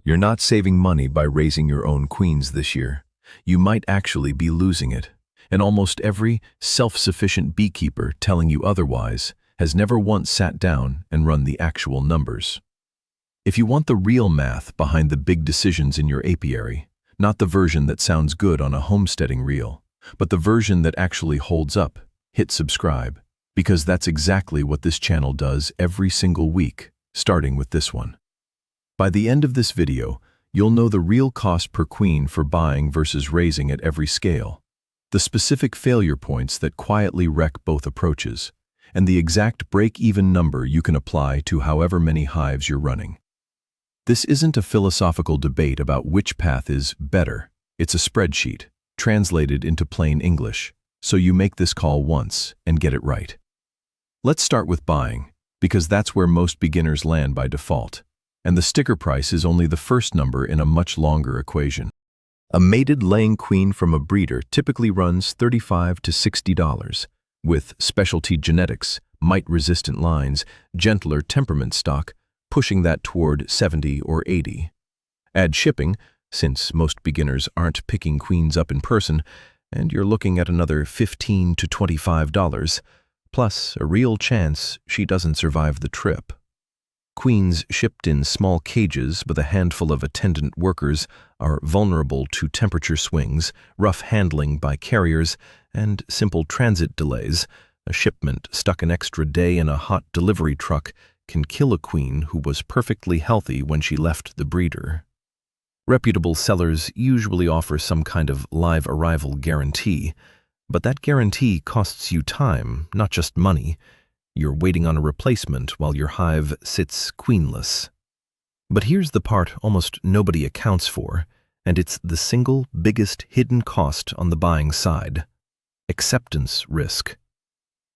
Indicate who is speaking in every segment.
Speaker 1: You're not saving money by raising your own queens this year. You might actually be losing it. And almost every self-sufficient beekeeper telling you otherwise has never once sat down and run the actual numbers. If you want the real math behind the big decisions in your apiary, not the version that sounds good on a homesteading reel, but the version that actually holds up, hit subscribe, because that's exactly what this channel does every single week, starting with this one. By the end of this video, you'll know the real cost per queen for buying versus raising at every scale, the specific failure points that quietly wreck both approaches, and the exact break-even number you can apply to however many hives you're running. This isn't a philosophical debate about which path is better. It's a spreadsheet, translated into plain English, so you make this call once and get it right. Let's start with buying, because that's where most beginners land by default, and the sticker price is only the first number in a much longer equation. A mated laying queen from a breeder typically runs $35 to $60, with specialty genetics, mite-resistant lines, gentler temperament stock, pushing that toward $70 or $80. Add shipping, since most beginners aren't picking queens up in person, and you're looking at another $15 to $25, plus a real chance she doesn't survive the trip. Queens shipped in small cages with a handful of attendant workers are vulnerable to temperature swings, rough handling by carriers, and simple transit delays. A shipment stuck an extra day in a hot delivery truck can kill a queen who was perfectly healthy when she left the breeder. Reputable sellers usually offer some kind of live arrival guarantee, but that guarantee costs you time, not just money. You're waiting on a replacement while your hive sits queenless. But here's the part almost nobody accounts for, and it's the single biggest hidden cost on the buying side: acceptance risk.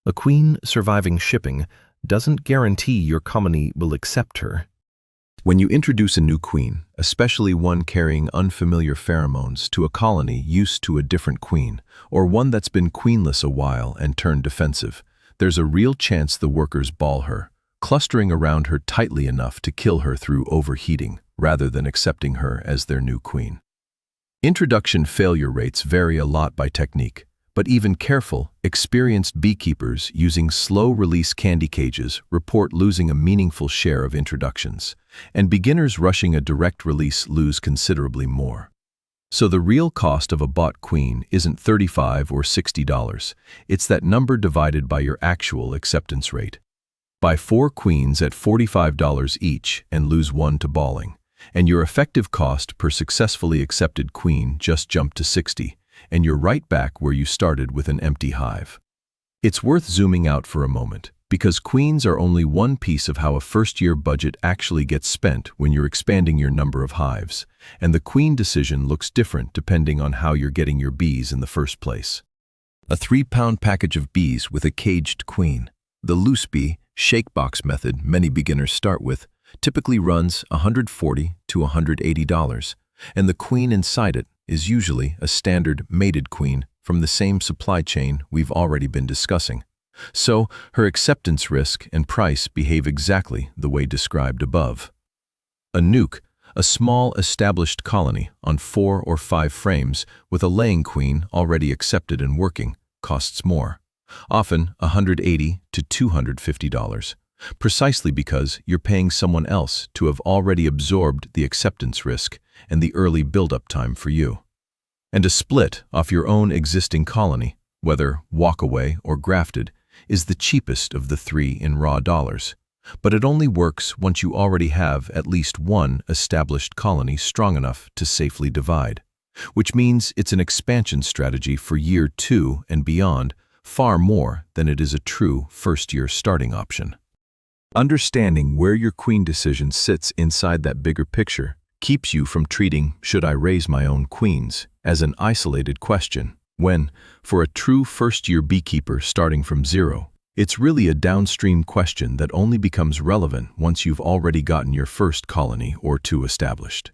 Speaker 1: A queen surviving shipping doesn't guarantee your colony will accept her. When you introduce a new queen, especially one carrying unfamiliar pheromones, to a colony used to a different queen, or one that's been queenless a while and turned defensive, there's a real chance the workers ball her, clustering around her tightly enough to kill her through overheating, rather than accepting her as their new queen. Introduction failure rates vary a lot by technique, but even careful, experienced beekeepers using slow-release candy cages report losing a meaningful share of introductions, and beginners rushing a direct release lose considerably more. So the real cost of a bought queen isn't $35 or $60, it's that number divided by your actual acceptance rate. Buy 4 queens at $45 each and lose 1 to balling, and your effective cost per successfully accepted queen just jumped to $60, and you're right back where you started with an empty hive. It's worth zooming out for a moment, because queens are only one piece of how a first-year budget actually gets spent when you're expanding your number of hives, and the queen decision looks different depending on how you're getting your bees in the first place. A 3-pound package of bees with a caged queen, the loose bee, shake box method many beginners start with, typically runs $140 to $180, and the queen inside it is usually a standard mated queen from the same supply chain we've already been discussing. So, her acceptance risk and price behave exactly the way described above. A nuke, a small established colony on 4 or 5 frames with a laying queen already accepted and working, costs more, often $180 to $250, precisely because you're paying someone else to have already absorbed the acceptance risk and the early build-up time for you. And a split off your own existing colony, whether walk-away or grafted, is the cheapest of the 3 in raw dollars, but it only works once you already have at least one established colony strong enough to safely divide, which means it's an expansion strategy for year 2 and beyond, far more than it is a true first-year starting option. Understanding where your queen decision sits inside that bigger picture keeps you from treating "should I raise my own queens" as an isolated question, when, for a true first-year beekeeper starting from zero, it's really a downstream question that only becomes relevant once you've already gotten your first colony or 2 established.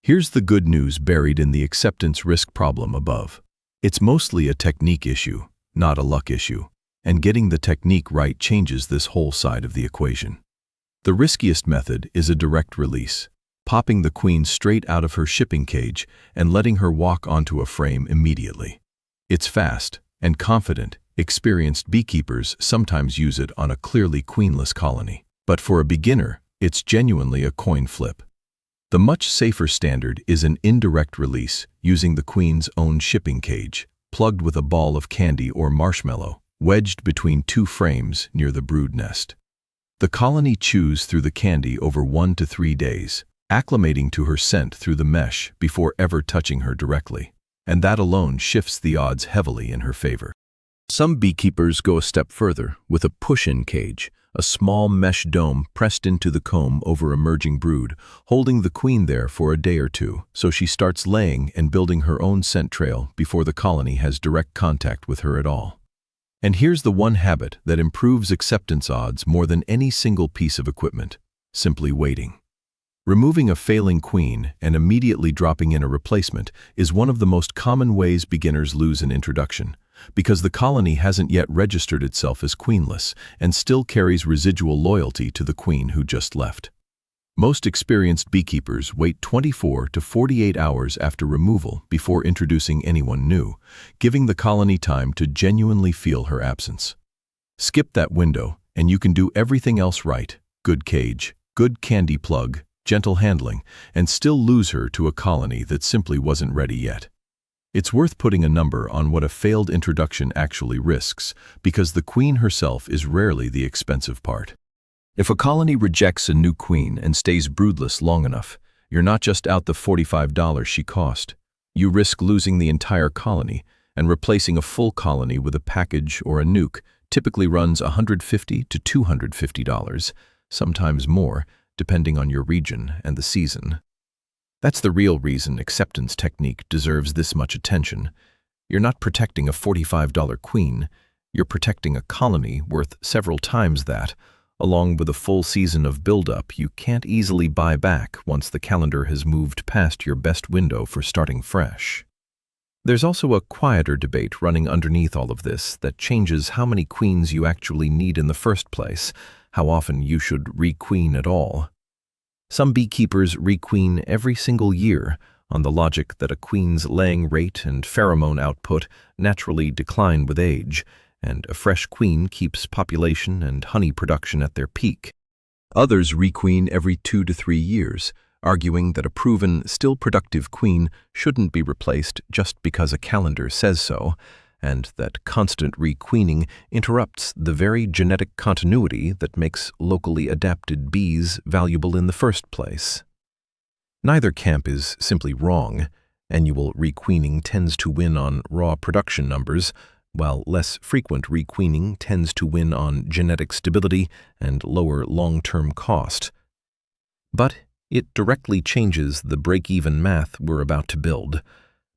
Speaker 1: Here's the good news buried in the acceptance risk problem above. It's mostly a technique issue, not a luck issue, and getting the technique right changes this whole side of the equation. The riskiest method is a direct release, popping the queen straight out of her shipping cage and letting her walk onto a frame immediately. It's fast and confident. Experienced beekeepers sometimes use it on a clearly queenless colony. But for a beginner, it's genuinely a coin flip. The much safer standard is an indirect release using the queen's own shipping cage, plugged with a ball of candy or marshmallow, wedged between two frames near the brood nest. The colony chews through the candy over 1 to 3 days, acclimating to her scent through the mesh before ever touching her directly, and that alone shifts the odds heavily in her favor. Some beekeepers go a step further with a push-in cage, a small mesh dome pressed into the comb over emerging brood, holding the queen there for a day or two, so she starts laying and building her own scent trail before the colony has direct contact with her at all. And here's the one habit that improves acceptance odds more than any single piece of equipment: simply waiting. Removing a failing queen and immediately dropping in a replacement is one of the most common ways beginners lose an introduction, because the colony hasn't yet registered itself as queenless and still carries residual loyalty to the queen who just left. Most experienced beekeepers wait 24 to 48 hours after removal before introducing anyone new, giving the colony time to genuinely feel her absence. Skip that window and you can do everything else right: good cage, good candy plug, gentle handling, and still lose her to a colony that simply wasn't ready yet. It's worth putting a number on what a failed introduction actually risks, because the queen herself is rarely the expensive part. If a colony rejects a new queen and stays broodless long enough, you're not just out the $45 she cost. You risk losing the entire colony, and replacing a full colony with a package or a nuke typically runs $150 to $250, sometimes more, depending on your region and the season. That's the real reason acceptance technique deserves this much attention. You're not protecting a $45 queen, you're protecting a colony worth several times that, along with a full season of build-up you can't easily buy back once the calendar has moved past your best window for starting fresh. There's also a quieter debate running underneath all of this that changes how many queens you actually need in the first place, how often you should requeen at all. Some beekeepers requeen every single year on the logic that a queen's laying rate and pheromone output naturally decline with age, and a fresh queen keeps population and honey production at their peak. Others requeen every 2 to 3 years, arguing that a proven, still productive queen shouldn't be replaced just because a calendar says so, and that constant requeening interrupts the very genetic continuity that makes locally adapted bees valuable in the first place. Neither camp is simply wrong. Annual requeening tends to win on raw production numbers, while less frequent requeening tends to win on genetic stability and lower long-term cost. But it directly changes the break-even math we're about to build,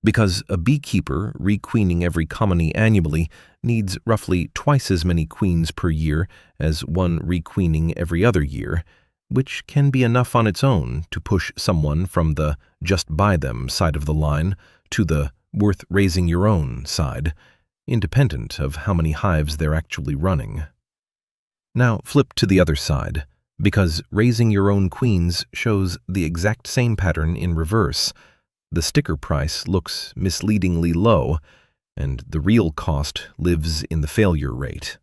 Speaker 1: because a beekeeper requeening every colony annually needs roughly twice as many queens per year as one requeening every other year, which can be enough on its own to push someone from the just buy them side of the line to the worth raising your own side, independent of how many hives they're actually running. Now flip to the other side, because raising your own queens shows the exact same pattern in reverse. The sticker price looks misleadingly low, and the real cost lives in the failure rate.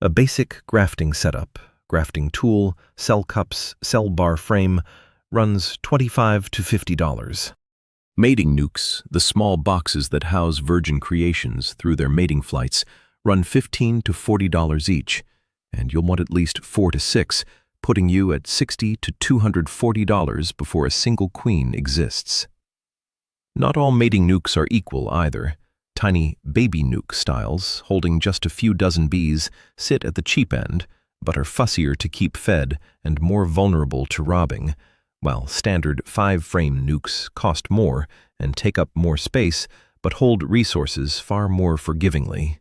Speaker 1: A basic grafting setup, grafting tool, cell cups, cell bar frame, runs $25 to $50. Mating nukes, the small boxes that house virgin creations through their mating flights, run $15 to $40 each, and you'll want at least 4 to 6, putting you at $60 to $240 before a single queen exists. Not all mating nukes are equal either. Tiny baby nuke styles, holding just a few dozen bees, sit at the cheap end, but are fussier to keep fed and more vulnerable to robbing, while standard 5-frame nukes cost more and take up more space, but hold resources far more forgivingly.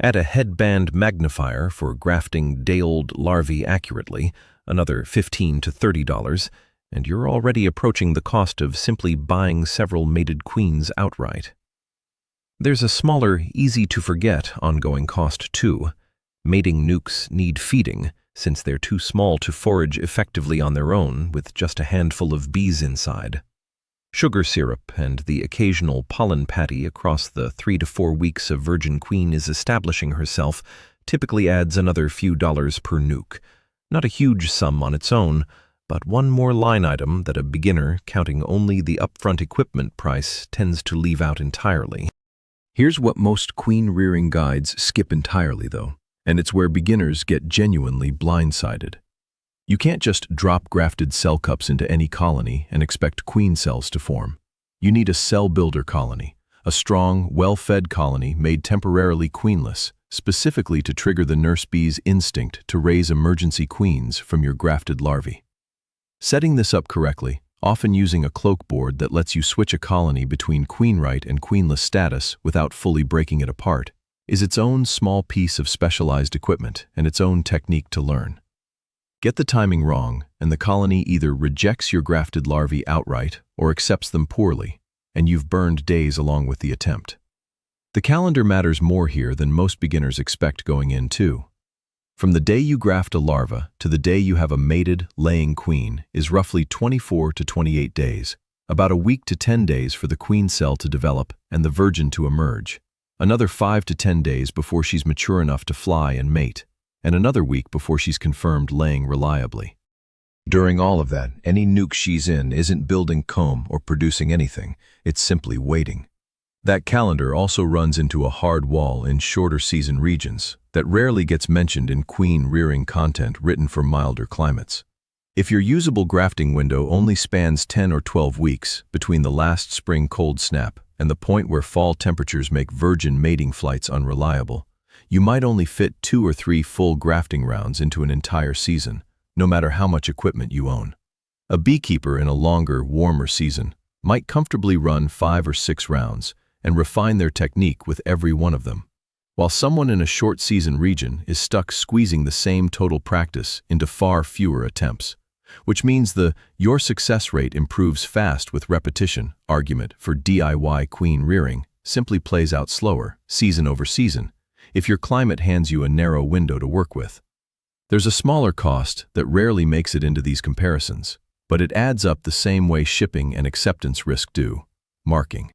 Speaker 1: Add a headband magnifier for grafting day-old larvae accurately, another $15 to $30, and you're already approaching the cost of simply buying several mated queens outright. There's a smaller, easy-to-forget ongoing cost too. Mating nukes need feeding, since they're too small to forage effectively on their own with just a handful of bees inside. Sugar syrup and the occasional pollen patty across the 3 to 4 weeks a virgin queen is establishing herself typically adds another few dollars per nuke. Not a huge sum on its own, but one more line item that a beginner counting only the upfront equipment price tends to leave out entirely. Here's what most queen rearing guides skip entirely, though, and it's where beginners get genuinely blindsided. You can't just drop grafted cell cups into any colony and expect queen cells to form. You need a cell builder colony, a strong, well-fed colony made temporarily queenless, specifically to trigger the nurse bee's instinct to raise emergency queens from your grafted larvae. Setting this up correctly, often using a cloak board that lets you switch a colony between queen-right and queenless status without fully breaking it apart, is its own small piece of specialized equipment and its own technique to learn. Get the timing wrong, and the colony either rejects your grafted larvae outright or accepts them poorly, and you've burned days along with the attempt. The calendar matters more here than most beginners expect going in, too. From the day you graft a larva to the day you have a mated, laying queen is roughly 24 to 28 days, about a week to 10 days for the queen cell to develop and the virgin to emerge, another 5 to 10 days before she's mature enough to fly and mate, and another week before she's confirmed laying reliably. During all of that, any nuke she's in isn't building comb or producing anything, it's simply waiting. That calendar also runs into a hard wall in shorter season regions that rarely gets mentioned in queen rearing content written for milder climates. If your usable grafting window only spans 10 or 12 weeks between the last spring cold snap and the point where fall temperatures make virgin mating flights unreliable, you might only fit 2 or 3 full grafting rounds into an entire season, no matter how much equipment you own. A beekeeper in a longer, warmer season might comfortably run 5 or 6 rounds and refine their technique with every one of them, while someone in a short season region is stuck squeezing the same total practice into far fewer attempts, which means your success rate improves fast with repetition argument for DIY queen rearing simply plays out slower, season over season, if your climate hands you a narrow window to work with. There's a smaller cost that rarely makes it into these comparisons, but it adds up the same way shipping and acceptance risk do: marking.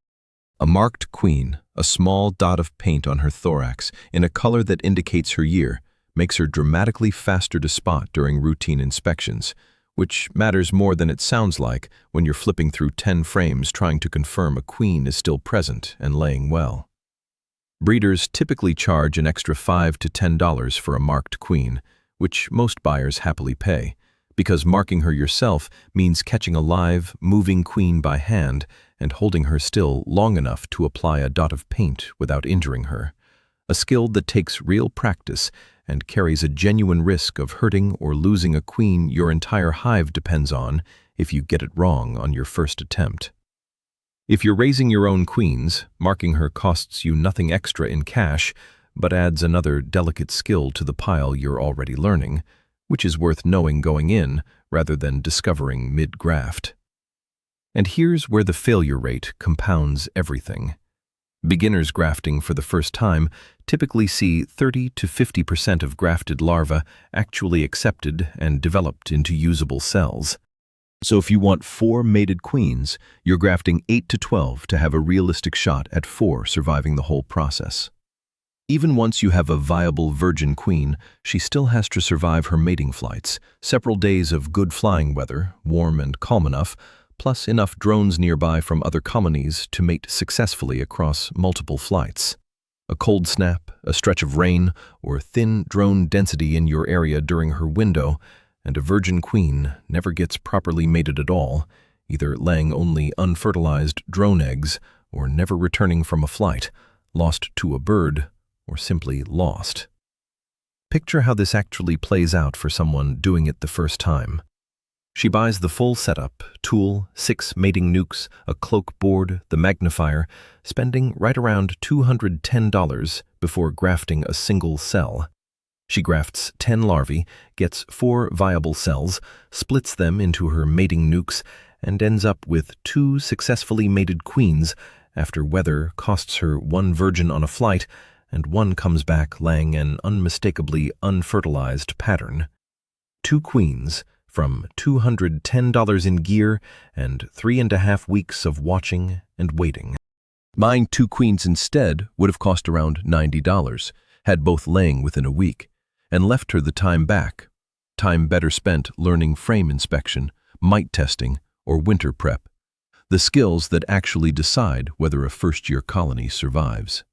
Speaker 1: A marked queen, a small dot of paint on her thorax in a color that indicates her year, makes her dramatically faster to spot during routine inspections, which matters more than it sounds like when you're flipping through 10 frames trying to confirm a queen is still present and laying well. Breeders typically charge an extra $5 to $10 for a marked queen, which most buyers happily pay, because marking her yourself means catching a live, moving queen by hand and holding her still long enough to apply a dot of paint without injuring her, a skill that takes real practice and carries a genuine risk of hurting or losing a queen your entire hive depends on if you get it wrong on your first attempt. If you're raising your own queens, marking her costs you nothing extra in cash, but adds another delicate skill to the pile you're already learning, which is worth knowing going in rather than discovering mid-graft. And here's where the failure rate compounds everything. Beginners grafting for the first time typically see 30 to 50% of grafted larvae actually accepted and developed into usable cells. So if you want 4 mated queens, you're grafting 8 to 12 to have a realistic shot at 4 surviving the whole process. Even once you have a viable virgin queen, she still has to survive her mating flights, several days of good flying weather, warm and calm enough, plus enough drones nearby from other colonies to mate successfully across multiple flights. A cold snap, a stretch of rain, or thin drone density in your area during her window, and a virgin queen never gets properly mated at all, either laying only unfertilized drone eggs or never returning from a flight, lost to a bird, or simply lost. Picture how this actually plays out for someone doing it the first time. She buys the full setup, tool, 6 mating nukes, a cloak board, the magnifier, spending right around $210 before grafting a single cell. She grafts 10 larvae, gets 4 viable cells, splits them into her mating nukes, and ends up with 2 successfully mated queens after weather costs her 1 virgin on a flight and 1 comes back laying an unmistakably unfertilized pattern. 2 queens, from $210 in gear and 3.5 weeks of watching and waiting. Buying 2 queens instead would have cost around $90, had both laying within a week, and left her the time back. Time better spent learning frame inspection, mite testing, or winter prep. The skills that actually decide whether a first-year colony survives.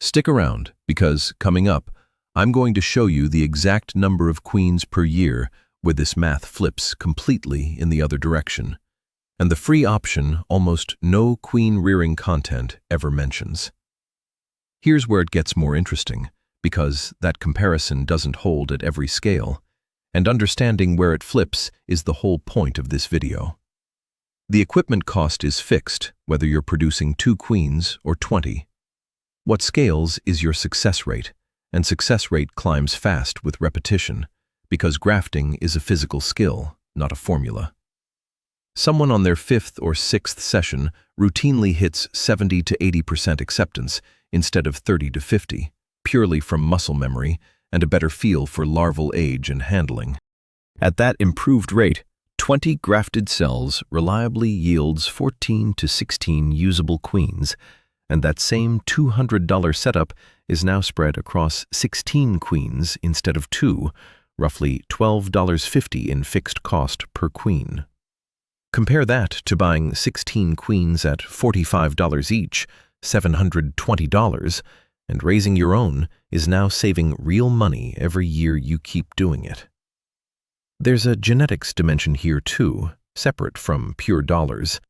Speaker 1: Stick around, because coming up, I'm going to show you the exact number of queens per year where this math flips completely in the other direction, and the free option almost no queen rearing content ever mentions. Here's where it gets more interesting, because that comparison doesn't hold at every scale, and understanding where it flips is the whole point of this video. The equipment cost is fixed, whether you're producing 2 queens or 20. What scales is your success rate, and success rate climbs fast with repetition, because grafting is a physical skill, not a formula. Someone on their 5th or 6th session routinely hits 70 to 80% acceptance instead of 30 to 50, purely from muscle memory and a better feel for larval age and handling. At that improved rate, 20 grafted cells reliably yields 14 to 16 usable queens, and that same $200 setup is now spread across 16 queens instead of 2, roughly $12.50 in fixed cost per queen. Compare that to buying 16 queens at $45 each, $720, and raising your own is now saving real money every year you keep doing it. There's a genetics dimension here too, separate from pure dollars.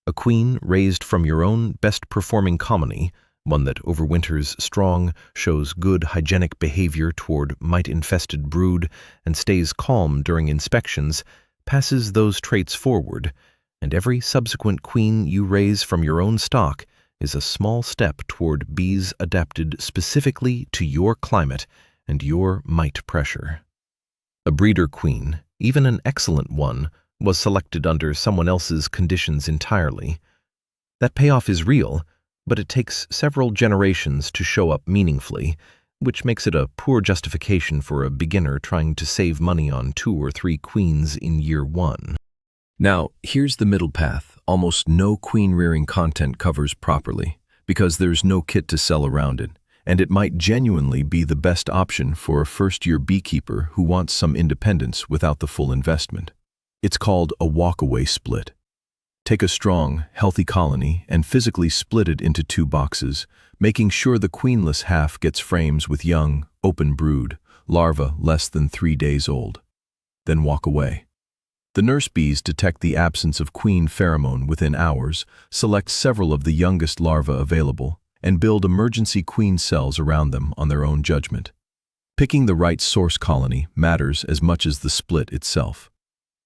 Speaker 1: A queen raised from your own best-performing colony, one that overwinters strong, shows good hygienic behavior toward mite-infested brood, and stays calm during inspections, passes those traits forward, and every subsequent queen you raise from your own stock is a small step toward bees adapted specifically to your climate and your mite pressure. A breeder queen, even an excellent one, was selected under someone else's conditions entirely. That payoff is real, but it takes several generations to show up meaningfully, which makes it a poor justification for a beginner trying to save money on 2 or 3 queens in year 1. Now, here's the middle path almost no queen rearing content covers properly, because there's no kit to sell around it, and it might genuinely be the best option for a first-year beekeeper who wants some independence without the full investment. It's called a walk-away split. Take a strong, healthy colony and physically split it into 2 boxes, making sure the queenless half gets frames with young, open brood, larvae less than 3 days old. Then walk away. The nurse bees detect the absence of queen pheromone within hours, select several of the youngest larvae available, and build emergency queen cells around them on their own judgment. Picking the right source colony matters as much as the split itself.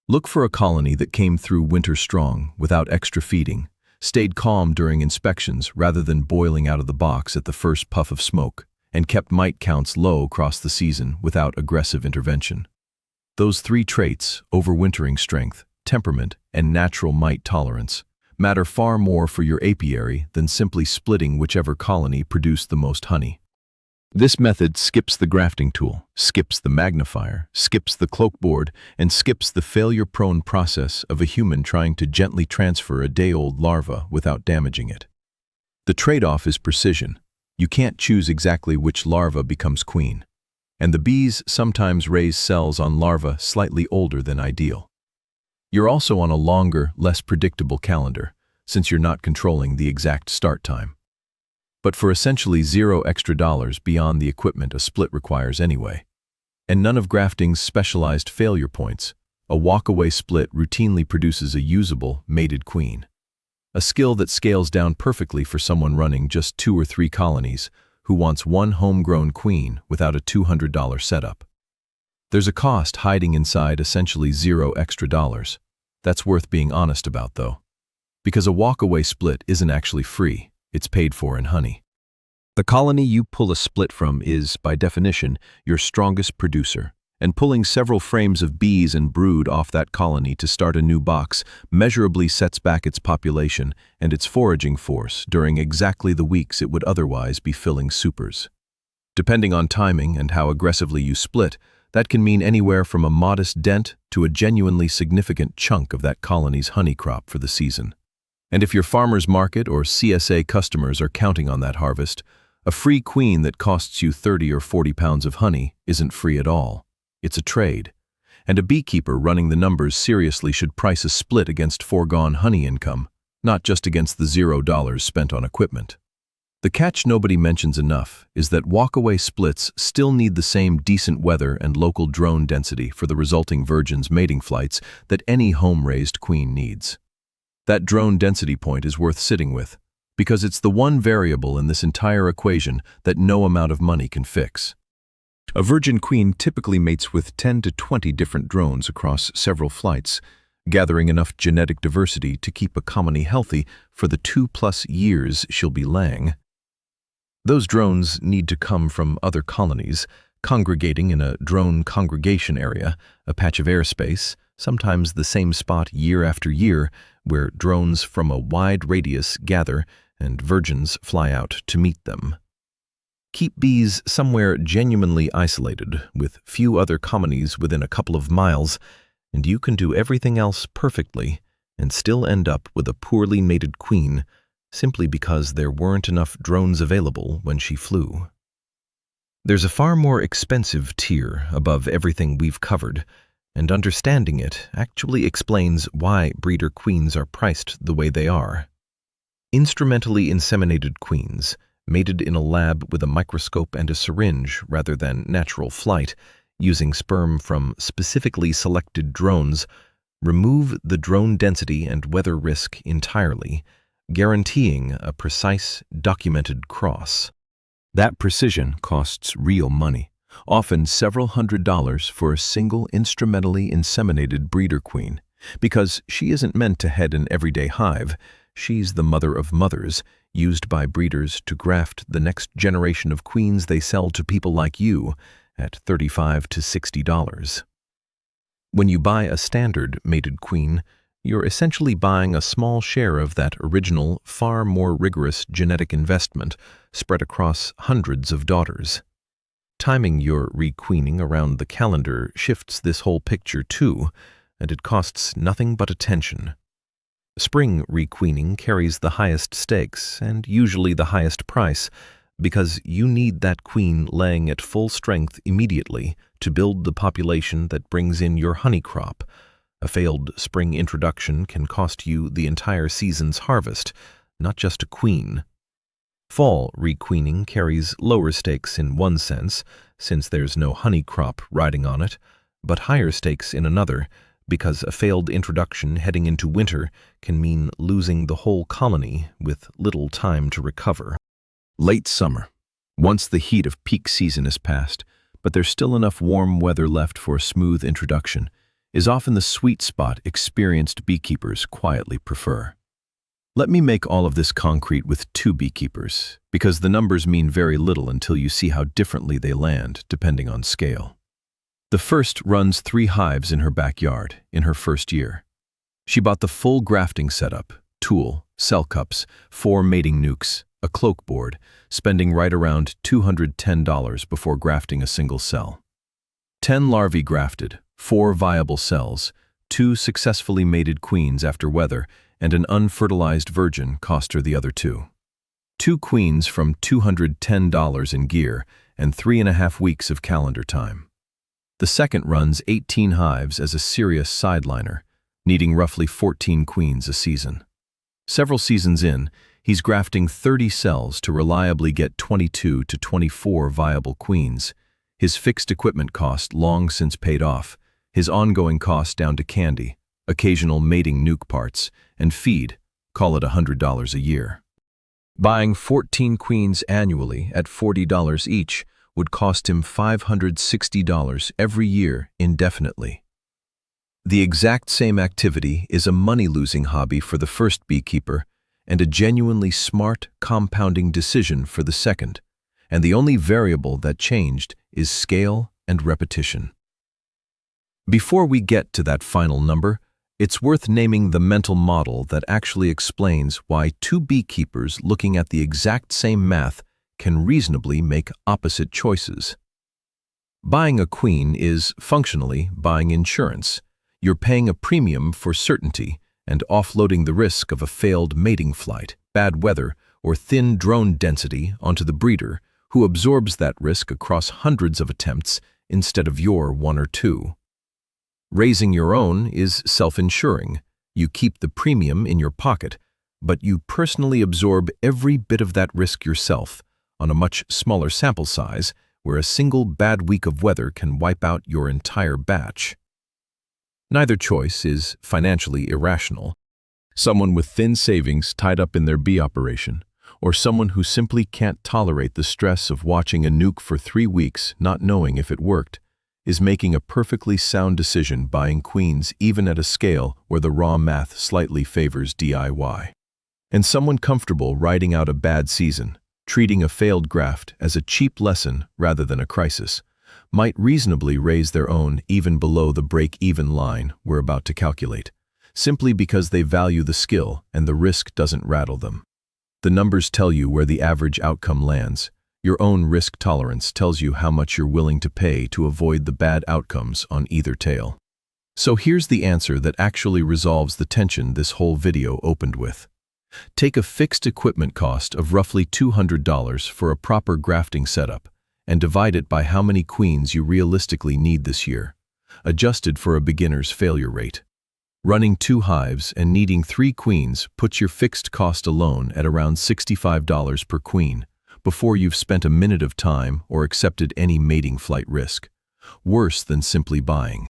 Speaker 1: Look for a colony that came through winter strong, without extra feeding, stayed calm during inspections rather than boiling out of the box at the first puff of smoke, and kept mite counts low across the season without aggressive intervention. Those 3 traits, overwintering strength, temperament, and natural mite tolerance, matter far more for your apiary than simply splitting whichever colony produced the most honey. This method skips the grafting tool, skips the magnifier, skips the cloak board, and skips the failure-prone process of a human trying to gently transfer a day-old larva without damaging it. The trade-off is precision. You can't choose exactly which larva becomes queen, and the bees sometimes raise cells on larvae slightly older than ideal. You're also on a longer, less predictable calendar, since you're not controlling the exact start time. But for essentially $0 extra beyond the equipment a split requires anyway, and none of grafting's specialized failure points, a walk-away split routinely produces a usable, mated queen. A skill that scales down perfectly for someone running just 2 or 3 colonies who wants one homegrown queen without a $200 setup. There's a cost hiding inside essentially $0 extra. That's worth being honest about, though, because a walk-away split isn't actually free. It's paid for in honey. The colony you pull a split from is, by definition, your strongest producer, and pulling several frames of bees and brood off that colony to start a new box measurably sets back its population and its foraging force during exactly the weeks it would otherwise be filling supers. Depending on timing and how aggressively you split, That can mean anywhere from a modest dent to a genuinely significant chunk of that colony's honey crop for the season. And if your farmer's market or CSA customers are counting on that harvest, a free queen that costs you 30 or 40 pounds of honey isn't free at all. It's a trade. And a beekeeper running the numbers seriously should price a split against foregone honey income, not just against the $0 spent on equipment. The catch nobody mentions enough is that walkaway splits still need the same decent weather and local drone density for the resulting virgin's mating flights that any home-raised queen needs. That drone density point is worth sitting with, because it's the one variable in this entire equation that no amount of money can fix. A virgin queen typically mates with 10 to 20 different drones across several flights, gathering enough genetic diversity to keep a colony healthy for the 2+ years she'll be laying. Those drones need to come from other colonies, congregating in a drone congregation area, a patch of airspace, sometimes the same spot year after year, where drones from a wide radius gather and virgins fly out to meet them. Keep bees somewhere genuinely isolated, with few other colonies within a couple of miles, and you can do everything else perfectly and still end up with a poorly mated queen, simply because there weren't enough drones available when she flew. There's a far more expensive tier above everything we've covered, and understanding it actually explains why breeder queens are priced the way they are. Instrumentally inseminated queens, mated in a lab with a microscope and a syringe rather than natural flight, using sperm from specifically selected drones, remove the drone density and weather risk entirely, guaranteeing a precise, documented cross. That precision costs real money, often several $100s for a single instrumentally inseminated breeder queen, because she isn't meant to head an everyday hive. She's the mother of mothers, used by breeders to graft the next generation of queens they sell to people like you at $35 to $60. When you buy a standard mated queen, you're essentially buying a small share of that original, far more rigorous genetic investment spread across hundreds of daughters. Timing your requeening around the calendar shifts this whole picture too, and it costs nothing but attention. Spring requeening carries the highest stakes and usually the highest price, because you need that queen laying at full strength immediately to build the population that brings in your honey crop. A failed spring introduction can cost you the entire season's harvest, not just a queen. Fall requeening carries lower stakes in one sense, since there's no honey crop riding on it, but higher stakes in another, because a failed introduction heading into winter can mean losing the whole colony with little time to recover. Late summer, once the heat of peak season is past, but there's still enough warm weather left for a smooth introduction, is often the sweet spot experienced beekeepers quietly prefer. Let me make all of this concrete with 2 beekeepers, because the numbers mean very little until you see how differently they land, depending on scale. The first runs 3 hives in her backyard in her first year. She bought the full grafting setup, tool, cell cups, 4 mating nukes, a cloak board, spending right around $210 before grafting a single cell. 10 larvae grafted, 4 viable cells, 2 successfully mated queens after weather, and an unfertilized virgin cost her the other 2. 2 queens from $210 in gear and 3.5 weeks of calendar time. The second runs 18 hives as a serious sideliner, needing roughly 14 queens a season. Several seasons in, he's grafting 30 cells to reliably get 22 to 24 viable queens. His fixed equipment cost long since paid off, his ongoing cost down to candy, occasional mating nuke parts, and feed, call it $100 a year. Buying 14 queens annually at $40 each would cost him $560 every year indefinitely. The exact same activity is a money-losing hobby for the first beekeeper and a genuinely smart, compounding decision for the second, and the only variable that changed is scale and repetition. Before we get to that final number, it's worth naming the mental model that actually explains why 2 beekeepers looking at the exact same math can reasonably make opposite choices. Buying a queen is, functionally, buying insurance. You're paying a premium for certainty and offloading the risk of a failed mating flight, bad weather, or thin drone density onto the breeder, who absorbs that risk across hundreds of attempts instead of your one or two. Raising your own is self-insuring. You keep the premium in your pocket, but you personally absorb every bit of that risk yourself on a much smaller sample size, where a single bad week of weather can wipe out your entire batch. Neither choice is financially irrational. Someone with thin savings tied up in their bee operation, or someone who simply can't tolerate the stress of watching a nuke for 3 weeks not knowing if it worked, is making a perfectly sound decision buying queens even at a scale where the raw math slightly favors DIY. And someone comfortable riding out a bad season, treating a failed graft as a cheap lesson rather than a crisis, might reasonably raise their own even below the break-even line we're about to calculate, simply because they value the skill and the risk doesn't rattle them. The numbers tell you where the average outcome lands. Your own risk tolerance tells you how much you're willing to pay to avoid the bad outcomes on either tail. So here's the answer that actually resolves the tension this whole video opened with. Take a fixed equipment cost of roughly $200 for a proper grafting setup and divide it by how many queens you realistically need this year, adjusted for a beginner's failure rate. Running 2 hives and needing 3 queens puts your fixed cost alone at around $65 per queen before you've spent a minute of time or accepted any mating flight risk. Worse than simply buying.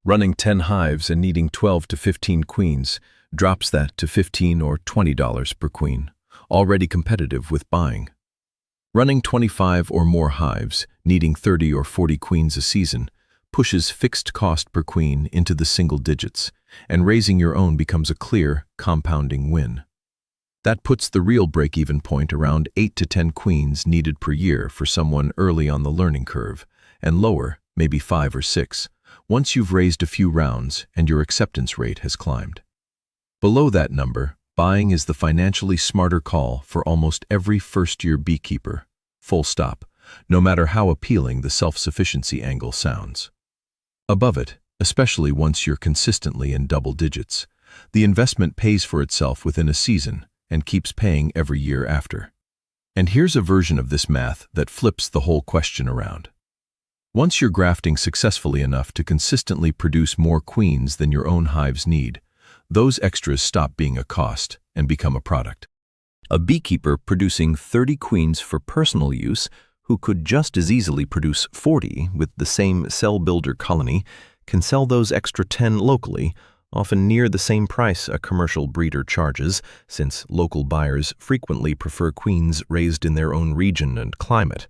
Speaker 1: Running 10 hives and needing 12 to 15 queens drops that to $15 or $20 per queen, already competitive with buying. Running 25 or more hives, needing 30 or 40 queens a season, pushes fixed cost per queen into the single digits, and raising your own becomes a clear, compounding win. That puts the real break-even point around 8 to 10 queens needed per year for someone early on the learning curve, and lower, maybe 5 or 6, once you've raised a few rounds and your acceptance rate has climbed. Below that number, buying is the financially smarter call for almost every first-year beekeeper, full stop, no matter how appealing the self-sufficiency angle sounds. Above it, especially once you're consistently in double digits, the investment pays for itself within a season and keeps paying every year after. And here's a version of this math that flips the whole question around. Once you're grafting successfully enough to consistently produce more queens than your own hives need, those extras stop being a cost and become a product. A beekeeper producing 30 queens for personal use, who could just as easily produce 40 with the same cell builder colony, can sell those extra 10 locally, often near the same price a commercial breeder charges, since local buyers frequently prefer queens raised in their own region and climate.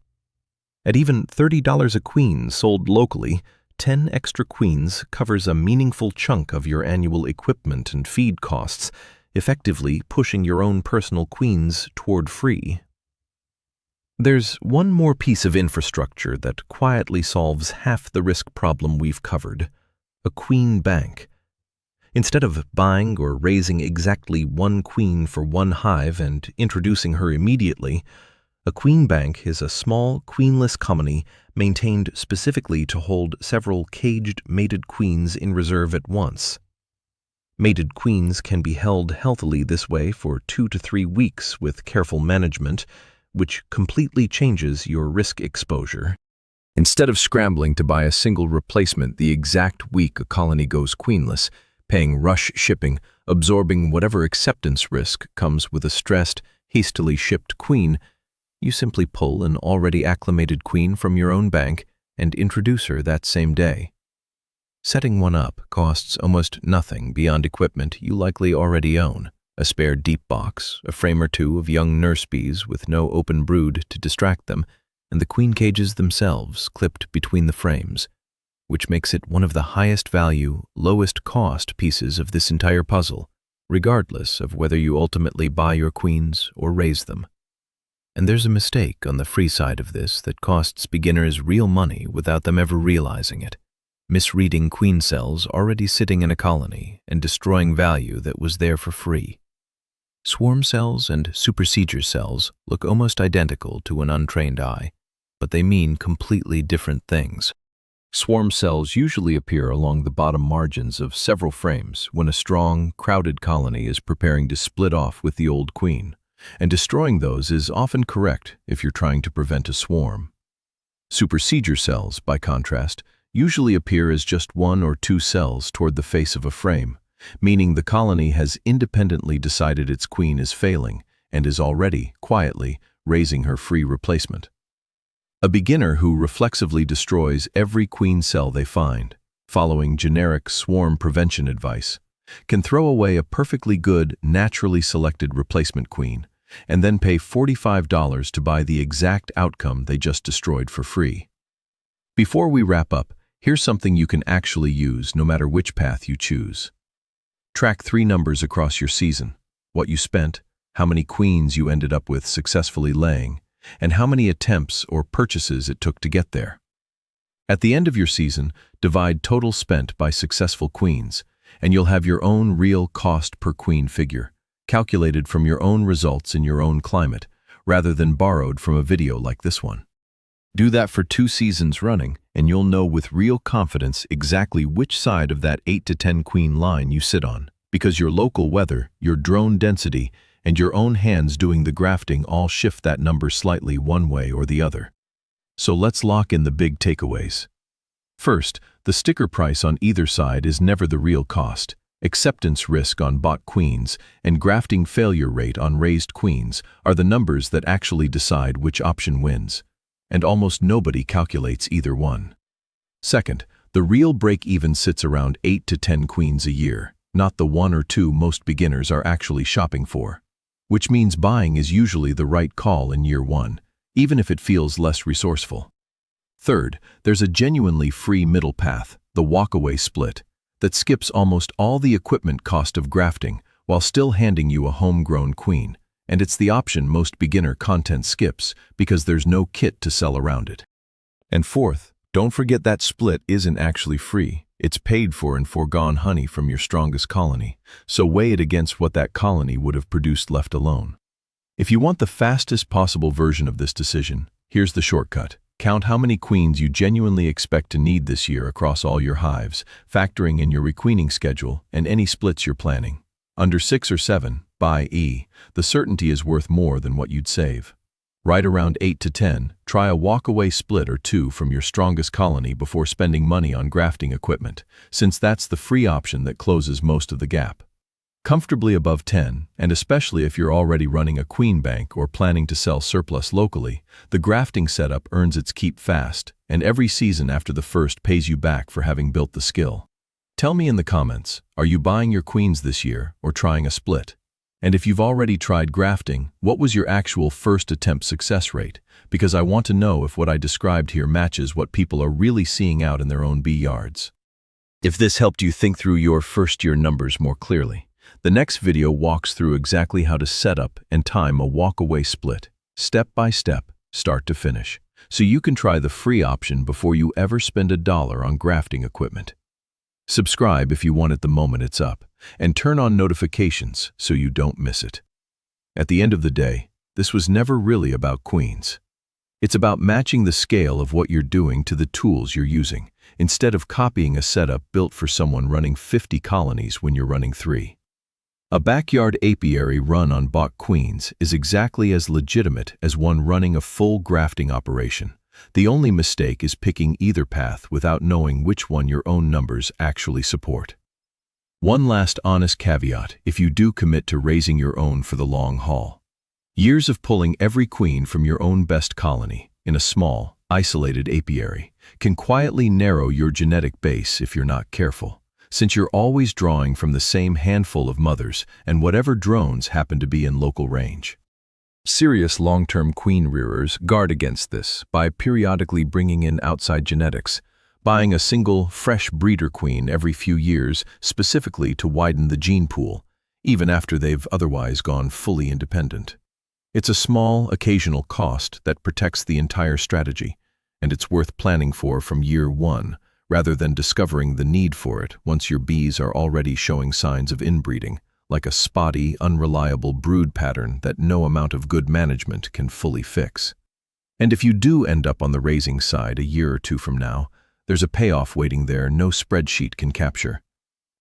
Speaker 1: At even $30 a queen sold locally, 10 extra queens covers a meaningful chunk of your annual equipment and feed costs, effectively pushing your own personal queens toward free. There's one more piece of infrastructure that quietly solves half the risk problem we've covered: a queen bank. Instead of buying or raising exactly 1 queen for 1 hive and introducing her immediately, a queen bank is a small, queenless colony maintained specifically to hold several caged, mated queens in reserve at once. Mated queens can be held healthily this way for 2 to 3 weeks with careful management, which completely changes your risk exposure. Instead of scrambling to buy a single replacement the exact week a colony goes queenless, paying rush shipping, absorbing whatever acceptance risk comes with a stressed, hastily shipped queen, you simply pull an already acclimated queen from your own bank and introduce her that same day. Setting one up costs almost nothing beyond equipment you likely already own: a spare deep box, a frame or two of young nurse bees with no open brood to distract them, and the queen cages themselves clipped between the frames, which makes it one of the highest value, lowest cost pieces of this entire puzzle, regardless of whether you ultimately buy your queens or raise them. And there's a mistake on the free side of this that costs beginners real money without them ever realizing it: misreading queen cells already sitting in a colony and destroying value that was there for free. Swarm cells and supersedure cells look almost identical to an untrained eye, but they mean completely different things. Swarm cells usually appear along the bottom margins of several frames when a strong, crowded colony is preparing to split off with the old queen, and destroying those is often correct if you're trying to prevent a swarm. Supersedure cells, by contrast, usually appear as just one or two cells toward the face of a frame, meaning the colony has independently decided its queen is failing and is already, quietly, raising her free replacement. A beginner who reflexively destroys every queen cell they find, following generic swarm prevention advice, can throw away a perfectly good, naturally selected replacement queen, and then pay $45 to buy the exact outcome they just destroyed for free. Before we wrap up, here's something you can actually use no matter which path you choose. Track 3 numbers across your season: what you spent, how many queens you ended up with successfully laying, and how many attempts or purchases it took to get there. At the end of your season, divide total spent by successful queens, and you'll have your own real cost per queen figure, calculated from your own results in your own climate, rather than borrowed from a video like this one. Do that for 2 seasons running, and you'll know with real confidence exactly which side of that 8 to 10 queen line you sit on, because your local weather, your drone density, and your own hands doing the grafting all shift that number slightly one way or the other. So let's lock in the big takeaways. First, the sticker price on either side is never the real cost. Acceptance risk on bought queens and grafting failure rate on raised queens are the numbers that actually decide which option wins, and almost nobody calculates either one. Second, the real break-even sits around 8 to 10 queens a year, not the 1 or 2 most beginners are actually shopping for, which means buying is usually the right call in year 1, even if it feels less resourceful. Third, there's a genuinely free middle path, the walkaway split, that skips almost all the equipment cost of grafting while still handing you a homegrown queen, and it's the option most beginner content skips because there's no kit to sell around it. And fourth, don't forget that split isn't actually free. It's paid for in forgone honey from your strongest colony, so weigh it against what that colony would have produced left alone. If you want the fastest possible version of this decision, here's the shortcut. Count how many queens you genuinely expect to need this year across all your hives, factoring in your requeening schedule and any splits you're planning. Under 6 or 7, i.e., the certainty is worth more than what you'd save. Right around 8 to 10, try a walkaway split or 2 from your strongest colony before spending money on grafting equipment, since that's the free option that closes most of the gap. Comfortably above 10, and especially if you're already running a queen bank or planning to sell surplus locally, the grafting setup earns its keep fast, and every season after the first pays you back for having built the skill. Tell me in the comments, are you buying your queens this year or trying a split? And if you've already tried grafting, what was your actual first attempt success rate? Because I want to know if what I described here matches what people are really seeing out in their own bee yards. If this helped you think through your first-year numbers more clearly, the next video walks through exactly how to set up and time a walkaway split, step by step, start to finish, so you can try the free option before you ever spend $1 on grafting equipment. Subscribe if you want it the moment it's up, and turn on notifications so you don't miss it. At the end of the day, this was never really about queens. It's about matching the scale of what you're doing to the tools you're using, instead of copying a setup built for someone running 50 colonies when you're running 3. A backyard apiary run on bought queens is exactly as legitimate as one running a full grafting operation. The only mistake is picking either path without knowing which one your own numbers actually support. One last honest caveat if you do commit to raising your own for the long haul. Years of pulling every queen from your own best colony in a small, isolated apiary can quietly narrow your genetic base if you're not careful, since you're always drawing from the same handful of mothers and whatever drones happen to be in local range. Serious long-term queen rearers guard against this by periodically bringing in outside genetics, buying a single, fresh breeder queen every few years specifically to widen the gene pool, even after they've otherwise gone fully independent. It's a small, occasional cost that protects the entire strategy, and it's worth planning for from year 1, rather than discovering the need for it once your bees are already showing signs of inbreeding, like a spotty, unreliable brood pattern that no amount of good management can fully fix. And if you do end up on the raising side a year or two from now, there's a payoff waiting there no spreadsheet can capture.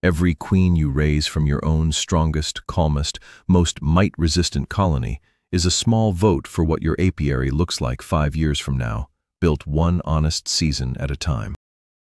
Speaker 1: Every queen you raise from your own strongest, calmest, most mite-resistant colony is a small vote for what your apiary looks like 5 years from now, built one honest season at a time.